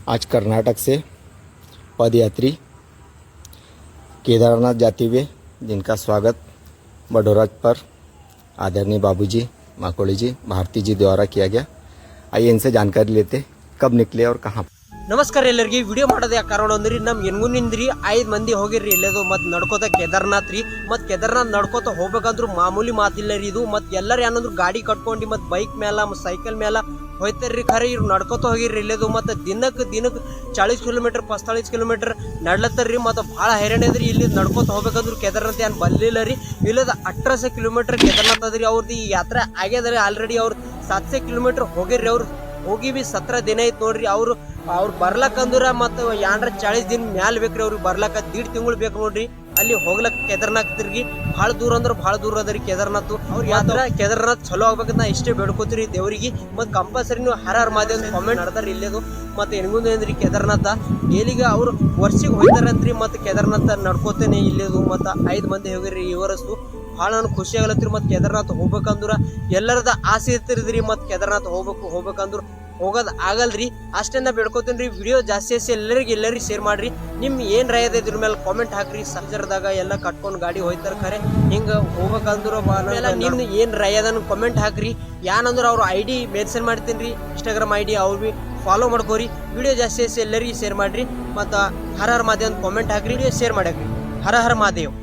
आज कर्नाटक से पदयात्री केदारनाथ जाते हुए जिनका स्वागत बडोरा पर आदरणीय बाबूजी माकोड़ी जी भारती जी द्वारा किया गया। आइए इनसे जानकारी लेते कब निकले और कहाँ। ನಮಸ್ಕಾರ ಎಲ್ಲರಿಗೆ ವಿಡಿಯೋ ಮಾಡೋದು ಯಾಕೆ ಕಾರಣ ಅಂದ್ರಿ ನಮ್ಮ ಎನ್ಗುನಿಂದ್ರಿ 5 ಮಂದಿ ಹೋಗಿರ್ರಿ ಇಲ್ಲೇದು ಮತ್ತು ನಡ್ಕೋತ ಕೇದಾರ್ನಾಥ್ ರೀ ಮತ್ತು ಕೇದಾರ್ನಾಥ್ ನಡ್ಕೋತ ಹೋಗ್ಬೇಕಂದ್ರೂ ಮಾಮೂಲಿ ಮಾತಿಲ್ಲ ರೀ ಇದು ಮತ್ತು ಎಲ್ಲರೂ ಏನಂದ್ರು ಗಾಡಿ ಕಟ್ಕೊಂಡು ಮತ್ತು ಬೈಕ್ ಮೇಲೆ ಮತ್ತು ಸೈಕಲ್ ಮೇಲೆ ಹೋಯ್ತಾರ್ರಿ ಖರೆ ಇವ್ರು ನಡ್ಕೋತ ಹೋಗಿರ್ರಿ ಇಲ್ಲೇದು ಮತ್ತು ದಿನಕ್ಕೆ 40 ಕಿಲೋಮೀಟರ್ 45 ಕಿಲೋಮೀಟರ್ ನಡ್ಲತ್ತಾರ್ರಿ ಮತ್ತು ಭಾಳ ಹೈರಾಣ ಇದ್ರಿ ಇಲ್ಲಿ ನಡ್ಕೋತ ಹೋಗ್ಬೇಕಂದ್ರು ಕೇದಾರ್ನಾಥ್ ಏನು ಬಲ್ಲಿಲ್ಲ ರೀ ಇಲ್ಲದ 1800 ಕಿಲೋಮೀಟರ್ ಕೇದಾರ್ನಾಥ್ ಅದ್ರಿ ಅವ್ರದ್ದು ಈ ಯಾತ್ರೆ ಆಗ್ಯದ್ರಿ ಆಲ್ರೆಡಿ ಅವ್ರು 700 ಕಿಲೋಮೀಟರ್ ಹೋಗಿರ್ರಿ ಅವ್ರು ಹೋಗಿ ಬಿ 17 ದಿನ ಐತೆ ನೋಡ್ರಿ ಅವ್ರು ಬರ್ಲಕ್ಕಂದ್ರ ಮತ್ತು 40 ದಿನ ಮ್ಯಾಲ ಬೇಕ್ರಿ ಅವ್ರಿಗೆ ಬರ್ಲಕ್ಕ 1.5 ತಿಂಗಳು ಬೇಕು ನೋಡ್ರಿ ಅಲ್ಲಿ ಹೋಗ್ಲಕ್ಕ ಕೇದಾರ್ನಾಥ್ ತಿರ್ಗಿ ಭಾಳ ದೂರ ಅಂದ್ರೆ ಭಾಳ ದೂರ ಅದರಿ ಕೇದಾರ್ನಾಥ್ ಅವ್ರ ಯಾತ್ರ ಕೇದಾರ್ನಾಥ್ ಚಲೋ ಆಗ್ಬೇಕಂತ ನಾ ಇಷ್ಟೇ ಬೇಡ್ಕೋತೀರಿ ದೇವ್ರಿಗೆ ಮತ್ತು ಕಂಪಲ್ಸರಿ ನೀವು ಹರ ಮಾದೇವ್ ಕಾಮೆಂಟ್ ಮಾಡ್ತಾರೆ ಇಲ್ಲೇದು ಮತ್ತು ಹೆಣ್ಗುಂದ ಏನ್ರಿ ಕೇದಾರ್ನಾಥ ಡೇಲಿಗೆ ಅವ್ರು ವರ್ಷಿಗೆ ಹೋಗ್ತಾರಂತ್ರಿ ಮತ್ತು ಕೇದಾರ್ನಾಥ್ ನಡ್ಕೋತೇನೆ ಇಲ್ಲೇದು ಮತ್ತು 5 ಮಂದಿ ಹೋಗಿರಿ ಇವರಷ್ಟು ಭಾಳ ನನಗೆ ಖುಷಿ ಆಗಲತ್ರಿ ಮತ್ತು ಕೇದಾರ್ನಾಥ್ ಹೋಗ್ಬೇಕಂದ್ರೆ ಎಲ್ಲರದ ಆಸೆ ಇರ್ತಿರಿದ್ರಿ ಮತ್ತು ಕೇದಾರ್ನಾಥ್ ಹೋಗ್ಬೇಕಂದ್ರೆ ಹೋಗೋದು ಆಗಲ್ರಿ ಅಷ್ಟನ್ನ ಬೇಡ್ಕೋತೀನಿ ರೀ ವಿಡಿಯೋ ಜಾಸ್ತಿ ಎಲ್ಲರಿಗೆ ಶೇರ್ ಮಾಡ್ರಿ ನಿಮ್ಮ ಏನು ರಾಯದ ಇದ್ರ ಮೇಲೆ ಕಾಮೆಂಟ್ ಹಾಕ್ರಿ ಸಹಜರದಾಗ ಎಲ್ಲ ಕಟ್ಕೊಂಡು ಗಾಡಿ ಹೋಯ್ತಾರೆ ಖರೆ ಹಿಂಗೆ ಹೋಗ್ಬೇಕಂದ್ರೆ ನಿಮ್ದು ಏನು ರಾಯದನ್ನು ಕಾಮೆಂಟ್ ಹಾಕ್ರಿ ಏನಂದ್ರೆ ಅವ್ರ ID ಮೆನ್ಷನ್ ಮಾಡ್ತೀನಿ ರೀ ಇನ್ಸ್ಟಾಗ್ರಾಮ್ ID ಅವ್ರು ಭೀ ಫಾಲೋ ಮಾಡ್ಕೋರಿ ವಿಡಿಯೋ ಜಾಸ್ತಿ ಎಲ್ಲರಿಗೆ ಶೇರ್ ಮಾಡ್ರಿ ಮತ್ತು ಹರ ಹರ ಮಾದೇವ್ ಅಂತ ಕಾಮೆಂಟ್ ಹಾಕ್ರಿ ವಿಡಿಯೋ ಶೇರ್ ಮಾಡಾಕ್ರಿ ಹರ ಹರ ಮಾದೇವ್.